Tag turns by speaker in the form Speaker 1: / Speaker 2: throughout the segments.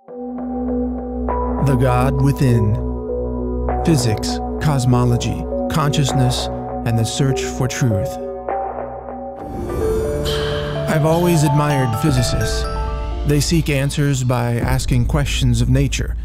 Speaker 1: The God Within. Physics, cosmology, consciousness, and the search for truth. I've always admired physicists. They seek answers by asking questions of nature,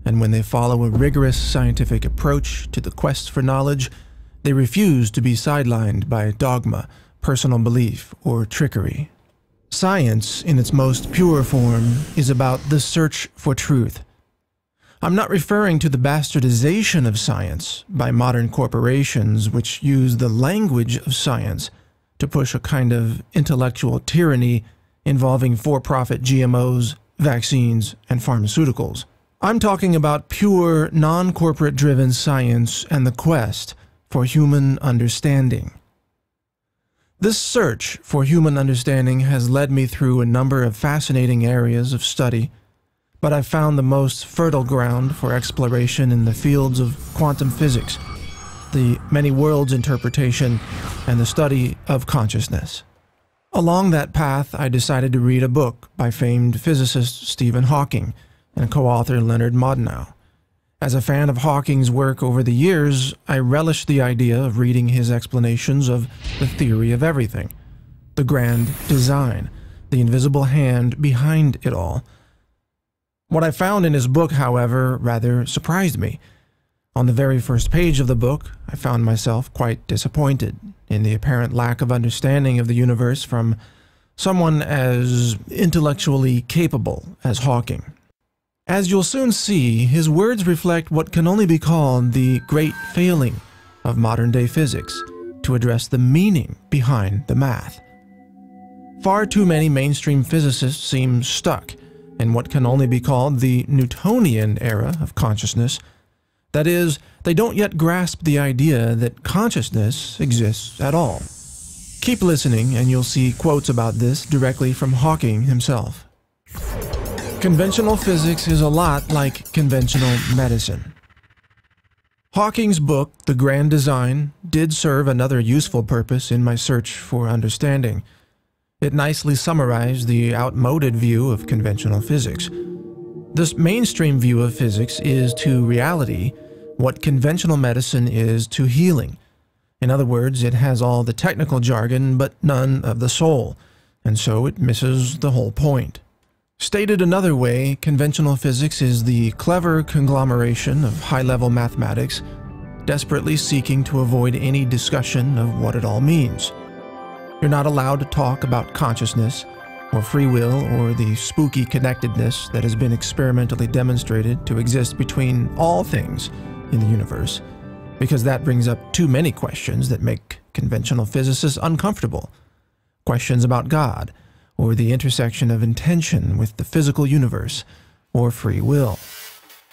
Speaker 1: and when they follow a rigorous scientific approach to the quest for knowledge, they refuse to be sidelined by dogma, personal belief, or trickery. Science, in its most pure form, is about the search for truth. I'm not referring to the bastardization of science by modern corporations which use the language of science to push a kind of intellectual tyranny involving for-profit GMOs, vaccines, and pharmaceuticals. I'm talking about pure, non-corporate driven science and the quest for human understanding. This search for human understanding has led me through a number of fascinating areas of study, but I've found the most fertile ground for exploration in the fields of quantum physics, the many worlds interpretation, and the study of consciousness. Along that path, I decided to read a book by famed physicist Stephen Hawking and co-author Leonard Mlodinow. As a fan of Hawking's work over the years, I relished the idea of reading his explanations of the theory of everything, the grand design, the invisible hand behind it all. What I found in his book, however, rather surprised me. On the very first page of the book, I found myself quite disappointed in the apparent lack of understanding of the universe from someone as intellectually capable as Hawking. As you'll soon see, his words reflect what can only be called the great failing of modern-day physics to address the meaning behind the math. Far too many mainstream physicists seem stuck in what can only be called the Newtonian era of consciousness. That is, they don't yet grasp the idea that consciousness exists at all. Keep listening and you'll see quotes about this directly from Hawking himself. Conventional physics is a lot like conventional medicine. Hawking's book, The Grand Design, did serve another useful purpose in my search for understanding. It nicely summarized the outmoded view of conventional physics. This mainstream view of physics is to reality what conventional medicine is to healing. In other words, it has all the technical jargon but none of the soul, and so it misses the whole point. Stated another way, conventional physics is the clever conglomeration of high-level mathematics, desperately seeking to avoid any discussion of what it all means. You're not allowed to talk about consciousness, or free will, or the spooky connectedness that has been experimentally demonstrated to exist between all things in the universe, because that brings up too many questions that make conventional physicists uncomfortable. Questions about God, or the intersection of intention with the physical universe, or free will.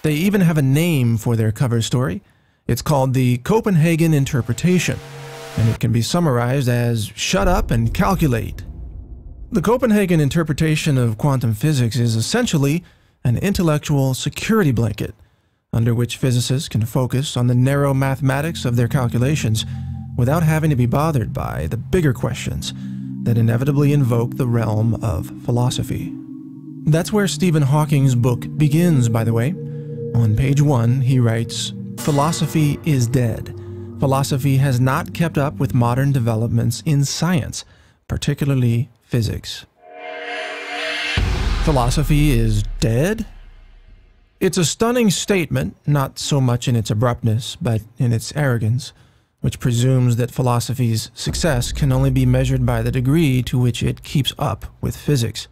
Speaker 1: They even have a name for their cover story. It's called the Copenhagen Interpretation, and it can be summarized as "shut up and calculate." The Copenhagen interpretation of quantum physics is essentially an intellectual security blanket under which physicists can focus on the narrow mathematics of their calculations without having to be bothered by the bigger questions that inevitably invoke the realm of philosophy. That's where Stephen Hawking's book begins, by the way. On page 1, he writes, "Philosophy is dead. Philosophy has not kept up with modern developments in science, particularly physics." Philosophy is dead? It's a stunning statement, not so much in its abruptness, but in its arrogance, which presumes that philosophy's success can only be measured by the degree to which it keeps up with physics.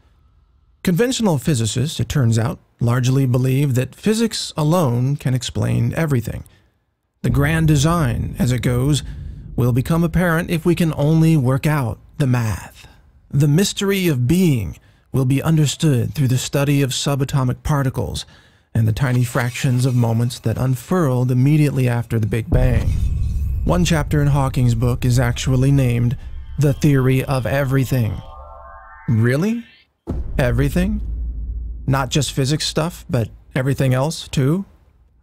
Speaker 1: Conventional physicists, it turns out, largely believe that physics alone can explain everything. The grand design, as it goes, will become apparent if we can only work out the math. The mystery of being will be understood through the study of subatomic particles and the tiny fractions of moments that unfurled immediately after the Big Bang. One chapter in Hawking's book is actually named The Theory of Everything. Really? Everything? Not just physics stuff, but everything else, too?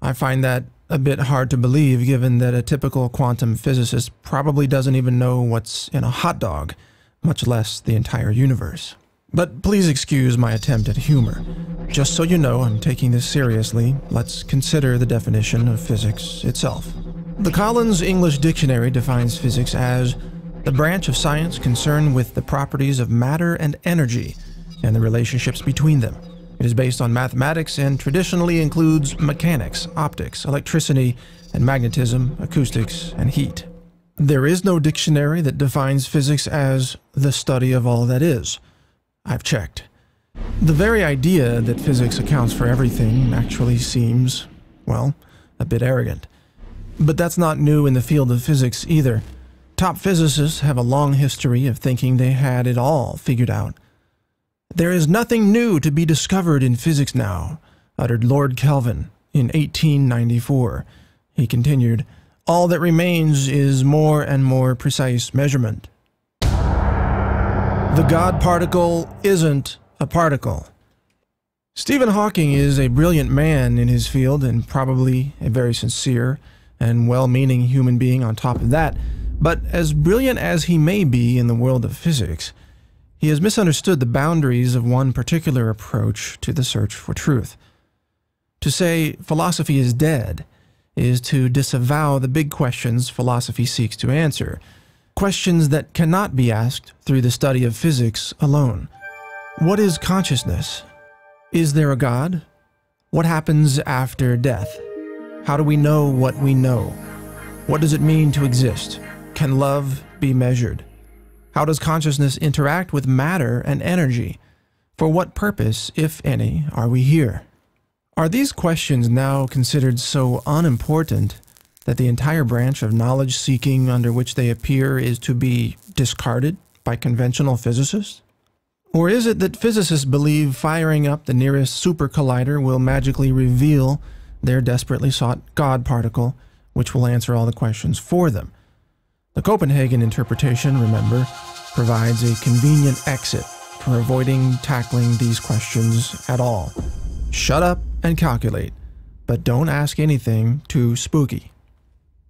Speaker 1: I find that a bit hard to believe, given that a typical quantum physicist probably doesn't even know what's in a hot dog, much less the entire universe. But please excuse my attempt at humor. Just so you know I'm taking this seriously, let's consider the definition of physics itself. The Collins English Dictionary defines physics as the branch of science concerned with the properties of matter and energy and the relationships between them. It is based on mathematics and traditionally includes mechanics, optics, electricity, and magnetism, acoustics, and heat. There is no dictionary that defines physics as the study of all that is. I've checked. The very idea that physics accounts for everything actually seems, well, a bit arrogant. But that's not new in the field of physics either. Top physicists have a long history of thinking they had it all figured out. "There is nothing new to be discovered in physics now," uttered Lord Kelvin in 1894. He continued, "All that remains is more and more precise measurement." The God particle isn't a particle. Stephen Hawking is a brilliant man in his field and probably a very sincere and well-meaning human being on top of that, but as brilliant as he may be in the world of physics, he has misunderstood the boundaries of one particular approach to the search for truth. To say philosophy is dead is to disavow the big questions philosophy seeks to answer, questions that cannot be asked through the study of physics alone. What is consciousness? Is there a God? What happens after death? How do we know what we know? What does it mean to exist? Can love be measured? How does consciousness interact with matter and energy? For what purpose, if any, are we here? Are these questions now considered so unimportant that the entire branch of knowledge-seeking under which they appear is to be discarded by conventional physicists? Or is it that physicists believe firing up the nearest super collider will magically reveal their desperately sought God particle, which will answer all the questions for them? The Copenhagen interpretation, remember, provides a convenient exit for avoiding tackling these questions at all. Shut up and calculate, but don't ask anything too spooky.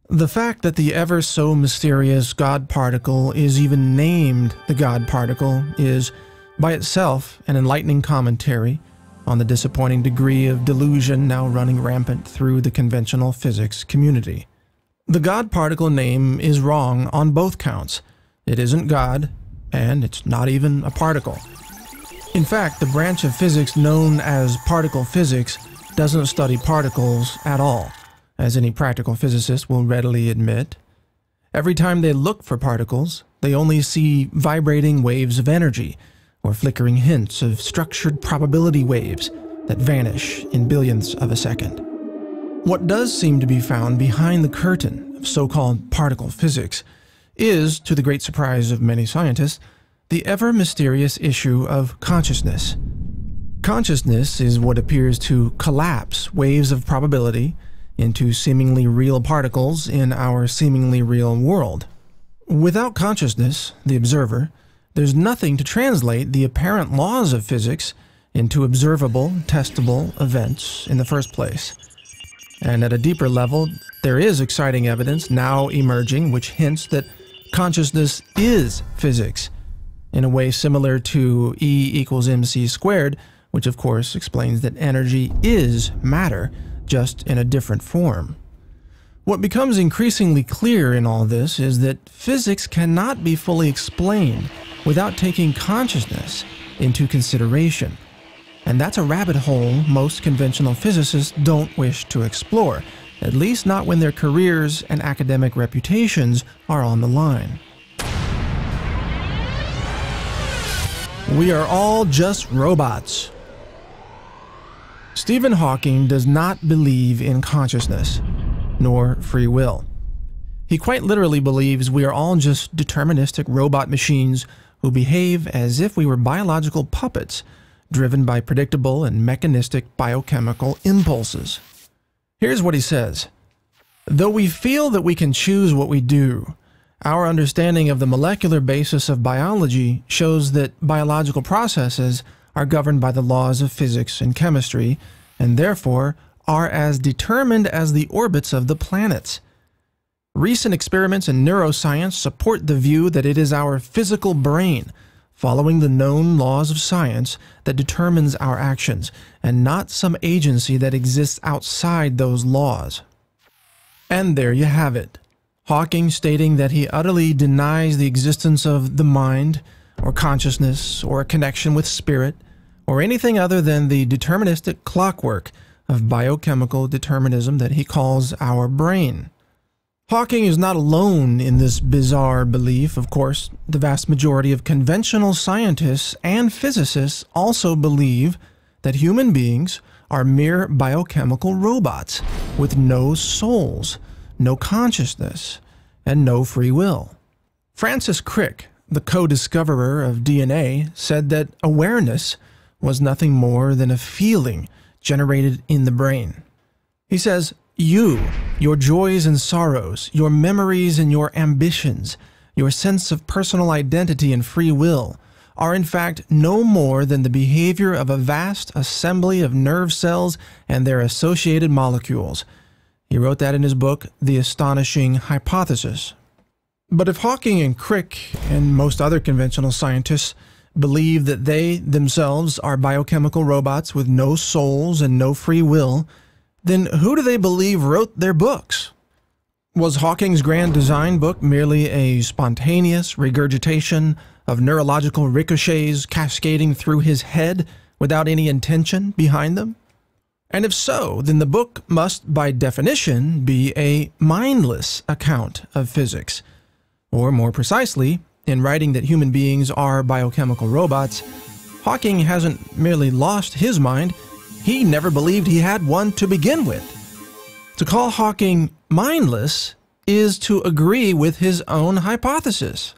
Speaker 1: The fact that the ever so mysterious God particle is even named the God particle is, by itself, an enlightening commentary on the disappointing degree of delusion now running rampant through the conventional physics community. The God particle name is wrong on both counts. It isn't God, and it's not even a particle. In fact, the branch of physics known as particle physics doesn't study particles at all, as any practical physicist will readily admit. Every time they look for particles, they only see vibrating waves of energy, or flickering hints of structured probability waves that vanish in billionths of a second. What does seem to be found behind the curtain of so-called particle physics is, to the great surprise of many scientists, the ever-mysterious issue of consciousness. Consciousness is what appears to collapse waves of probability into seemingly real particles in our seemingly real world. Without consciousness, the observer, there's nothing to translate the apparent laws of physics into observable, testable events in the first place. And at a deeper level, there is exciting evidence now emerging which hints that consciousness is physics, in a way similar to E equals mc squared, which of course explains that energy is matter, just in a different form. What becomes increasingly clear in all this is that physics cannot be fully explained without taking consciousness into consideration. And that's a rabbit hole most conventional physicists don't wish to explore, at least not when their careers and academic reputations are on the line. We are all just robots. Stephen Hawking does not believe in consciousness, nor free will. He quite literally believes we are all just deterministic robot machines who behave as if we were biological puppets, driven by predictable and mechanistic biochemical impulses. Here's what he says. Though we feel that we can choose what we do, our understanding of the molecular basis of biology shows that biological processes are governed by the laws of physics and chemistry, and therefore are as determined as the orbits of the planets. Recent experiments in neuroscience support the view that it is our physical brain, following the known laws of science that determines our actions, and not some agency that exists outside those laws. And there you have it. Hawking stating that he utterly denies the existence of the mind, or consciousness, or a connection with spirit, or anything other than the deterministic clockwork of biochemical determinism that he calls our brain. Hawking is not alone in this bizarre belief. Of course, the vast majority of conventional scientists and physicists also believe that human beings are mere biochemical robots with no souls, no consciousness, and no free will. Francis Crick, the co-discoverer of DNA, said that awareness was nothing more than a feeling generated in the brain. He says, "You, your joys and sorrows, your memories and your ambitions, your sense of personal identity and free will, are in fact no more than the behavior of a vast assembly of nerve cells and their associated molecules." He wrote that in his book, The Astonishing Hypothesis. But if Hawking and Crick and most other conventional scientists believe that they themselves are biochemical robots with no souls and no free will, then who do they believe wrote their books? Was Hawking's grand design book merely a spontaneous regurgitation of neurological ricochets cascading through his head without any intention behind them? And if so, then the book must, by definition, be a mindless account of physics. Or more precisely, in writing that human beings are biochemical robots, Hawking hasn't merely lost his mind, he never believed he had one to begin with. To call Hawking mindless is to agree with his own hypothesis.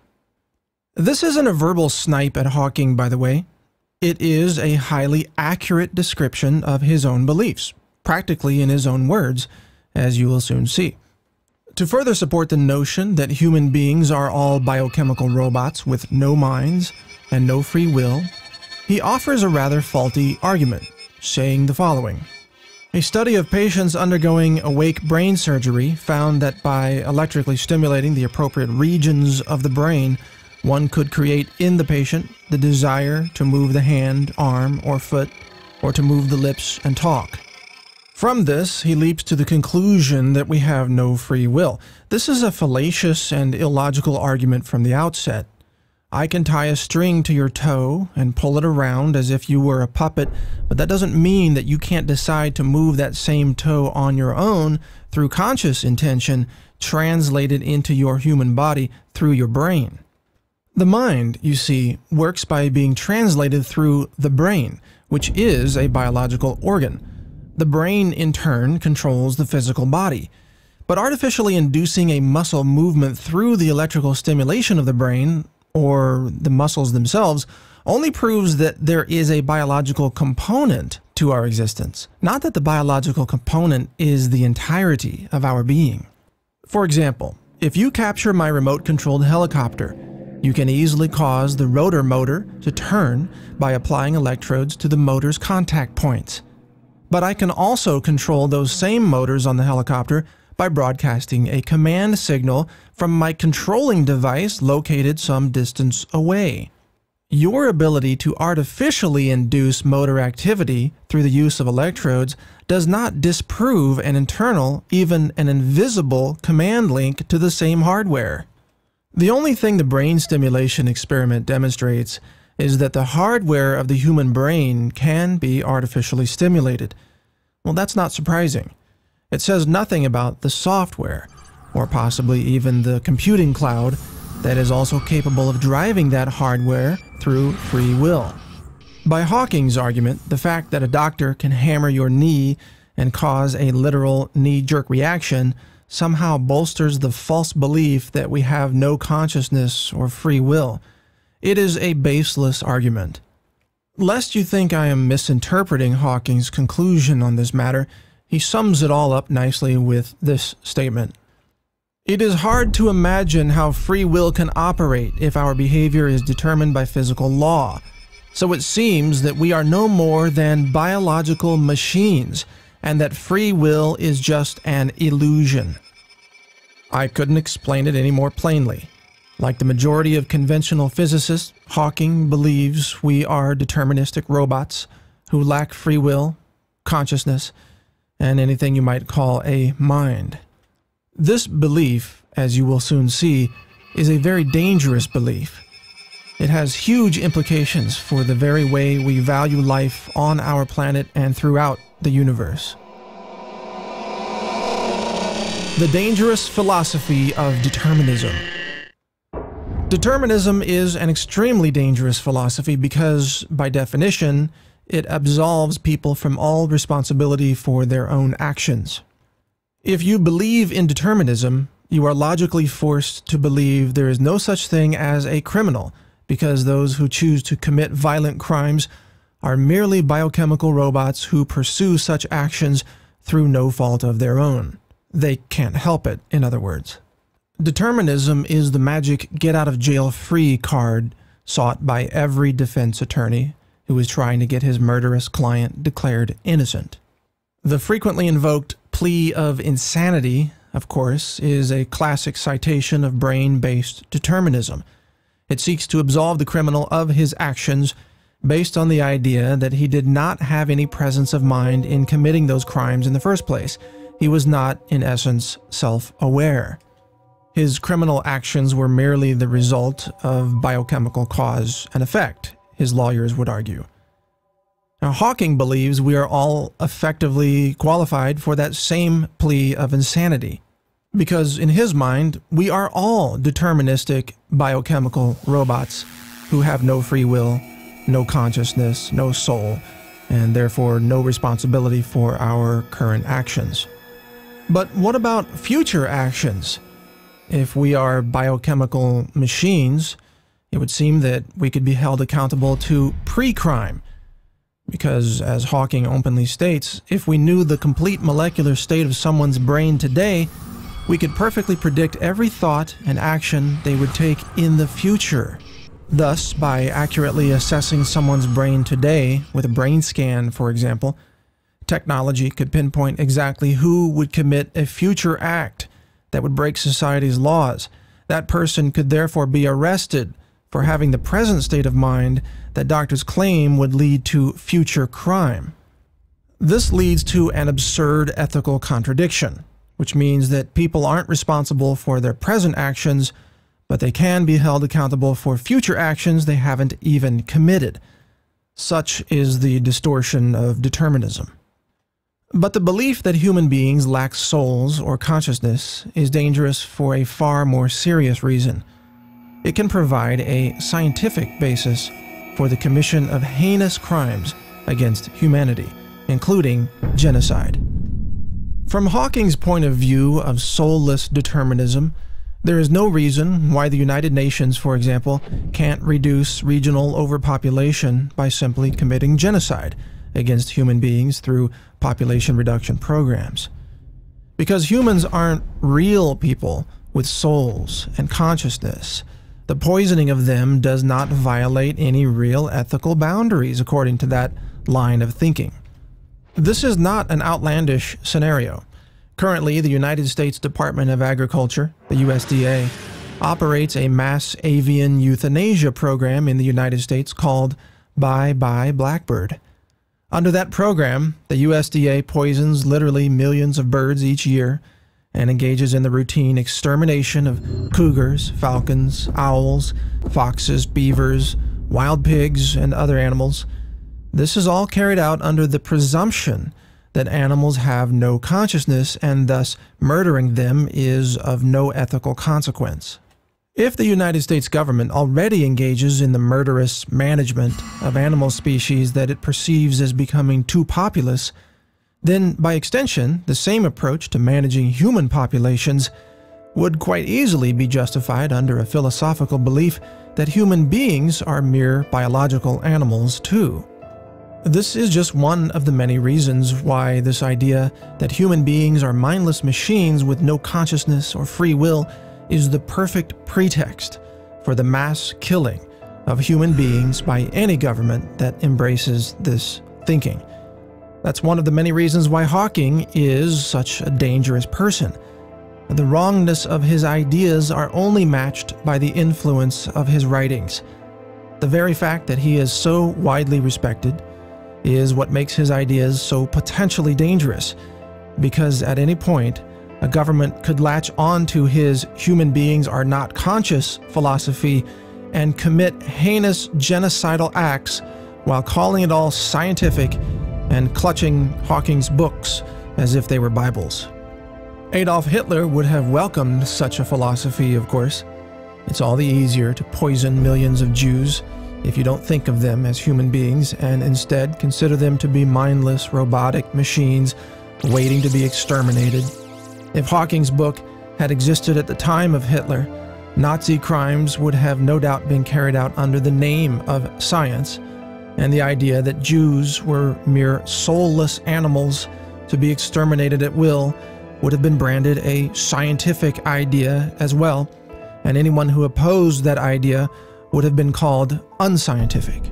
Speaker 1: This isn't a verbal snipe at Hawking, by the way. It is a highly accurate description of his own beliefs, practically in his own words, as you will soon see. To further support the notion that human beings are all biochemical robots with no minds and no free will, he offers a rather faulty argument, saying the following. A study of patients undergoing awake brain surgery found that by electrically stimulating the appropriate regions of the brain, one could create in the patient the desire to move the hand, arm, or foot, or to move the lips and talk. From this, he leaps to the conclusion that we have no free will. This is a fallacious and illogical argument from the outset. I can tie a string to your toe and pull it around as if you were a puppet, but that doesn't mean that you can't decide to move that same toe on your own through conscious intention translated into your human body through your brain. The mind, you see, works by being translated through the brain, which is a biological organ. The brain, in turn, controls the physical body. But artificially inducing a muscle movement through the electrical stimulation of the brain, or the muscles themselves, only proves that there is a biological component to our existence, not that the biological component is the entirety of our being. For example, if you capture my remote-controlled helicopter, you can easily cause the rotor motor to turn by applying electrodes to the motor's contact points. But I can also control those same motors on the helicopter by broadcasting a command signal from my controlling device located some distance away. Your ability to artificially induce motor activity through the use of electrodes does not disprove an internal, even an invisible, command link to the same hardware. The only thing the brain stimulation experiment demonstrates is that the hardware of the human brain can be artificially stimulated. Well, that's not surprising. It says nothing about the software, or possibly even the computing cloud, that is also capable of driving that hardware through free will. By Hawking's argument, the fact that a doctor can hammer your knee and cause a literal knee-jerk reaction somehow bolsters the false belief that we have no consciousness or free will. It is a baseless argument. Lest you think I am misinterpreting Hawking's conclusion on this matter, he sums it all up nicely with this statement. It is hard to imagine how free will can operate if our behavior is determined by physical law. So it seems that we are no more than biological machines, and that free will is just an illusion. I couldn't explain it any more plainly. Like the majority of conventional physicists, Hawking believes we are deterministic robots who lack free will, consciousness, and anything you might call a mind. This belief, as you will soon see, is a very dangerous belief. It has huge implications for the very way we value life on our planet and throughout the universe. The dangerous philosophy of determinism. Determinism is an extremely dangerous philosophy because, by definition, it absolves people from all responsibility for their own actions. If you believe in determinism, you are logically forced to believe there is no such thing as a criminal, because those who choose to commit violent crimes are merely biochemical robots who pursue such actions through no fault of their own. They can't help it, in other words. Determinism is the magic get-out-of-jail-free card sought by every defense attorney who is trying to get his murderous client declared innocent. The frequently invoked plea of insanity, of course, is a classic citation of brain-based determinism. It seeks to absolve the criminal of his actions based on the idea that he did not have any presence of mind in committing those crimes in the first place. He was not, in essence, self-aware. His criminal actions were merely the result of biochemical cause and effect, his lawyers would argue. Now, Hawking believes we are all effectively qualified for that same plea of insanity, because in his mind, we are all deterministic biochemical robots who have no free will, no consciousness, no soul, and therefore no responsibility for our current actions. But what about future actions? If we are biochemical machines, it would seem that we could be held accountable to pre-crime. Because, as Hawking openly states, if we knew the complete molecular state of someone's brain today, we could perfectly predict every thought and action they would take in the future. Thus, by accurately assessing someone's brain today, with a brain scan, for example, technology could pinpoint exactly who would commit a future act that would break society's laws. That person could therefore be arrested for having the present state of mind that doctors claim would lead to future crime. This leads to an absurd ethical contradiction, which means that people aren't responsible for their present actions, but they can be held accountable for future actions they haven't even committed. Such is the distortion of determinism. But the belief that human beings lack souls or consciousness is dangerous for a far more serious reason. It can provide a scientific basis for the commission of heinous crimes against humanity, including genocide. From Hawking's point of view of soulless determinism, there is no reason why the United Nations, for example, can't reduce regional overpopulation by simply committing genocide against human beings through population reduction programs. Because humans aren't real people with souls and consciousness, the poisoning of them does not violate any real ethical boundaries, according to that line of thinking. This is not an outlandish scenario. Currently, the United States Department of Agriculture, the USDA, operates a mass avian euthanasia program in the United States called Bye Bye Blackbird. Under that program, the USDA poisons literally millions of birds each year and engages in the routine extermination of cougars, falcons, owls, foxes, beavers, wild pigs, and other animals. This is all carried out under the presumption that animals have no consciousness and thus murdering them is of no ethical consequence. If the United States government already engages in the murderous management of animal species that it perceives as becoming too populous, then by extension, the same approach to managing human populations would quite easily be justified under a philosophical belief that human beings are mere biological animals too. This is just one of the many reasons why this idea that human beings are mindless machines with no consciousness or free will is the perfect pretext for the mass killing of human beings by any government that embraces this thinking. That's one of the many reasons why Hawking is such a dangerous person. The wrongness of his ideas are only matched by the influence of his writings. The very fact that he is so widely respected is what makes his ideas so potentially dangerous, because at any point, a government could latch on to his human beings are not conscious philosophy and commit heinous genocidal acts while calling it all scientific and clutching Hawking's books as if they were Bibles. Adolf Hitler would have welcomed such a philosophy, of course. It's all the easier to poison millions of Jews if you don't think of them as human beings and instead consider them to be mindless, robotic machines waiting to be exterminated. If Hawking's book had existed at the time of Hitler, Nazi crimes would have no doubt been carried out under the name of science, and the idea that Jews were mere soulless animals to be exterminated at will would have been branded a scientific idea as well, and anyone who opposed that idea would have been called unscientific.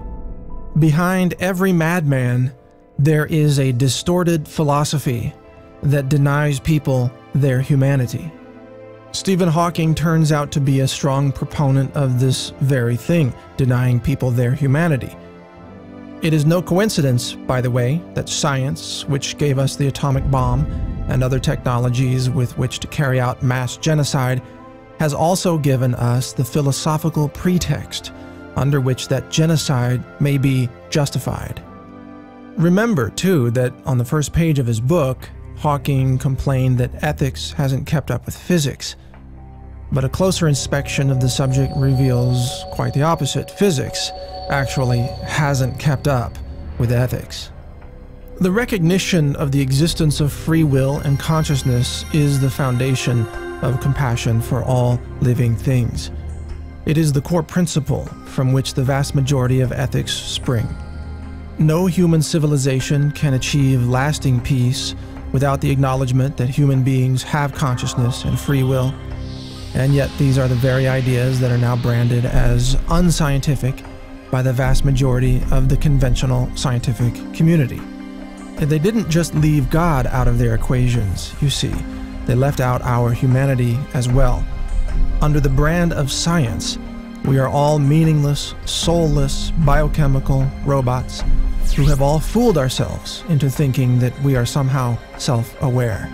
Speaker 1: Behind every madman, there is a distorted philosophy that denies people their humanity. Stephen Hawking turns out to be a strong proponent of this very thing, denying people their humanity. It is no coincidence, by the way, that science, which gave us the atomic bomb and other technologies with which to carry out mass genocide, has also given us the philosophical pretext under which that genocide may be justified. Remember, too, that on the first page of his book, Hawking complained that ethics hasn't kept up with physics. But a closer inspection of the subject reveals quite the opposite. Physics actually hasn't kept up with ethics. The recognition of the existence of free will and consciousness is the foundation of compassion for all living things. It is the core principle from which the vast majority of ethics spring. No human civilization can achieve lasting peace without the acknowledgement that human beings have consciousness and free will, and yet these are the very ideas that are now branded as unscientific by the vast majority of the conventional scientific community. They didn't just leave God out of their equations, you see. They left out our humanity as well. Under the brand of science, we are all meaningless, soulless, biochemical robots who have all fooled ourselves into thinking that we are somehow self-aware.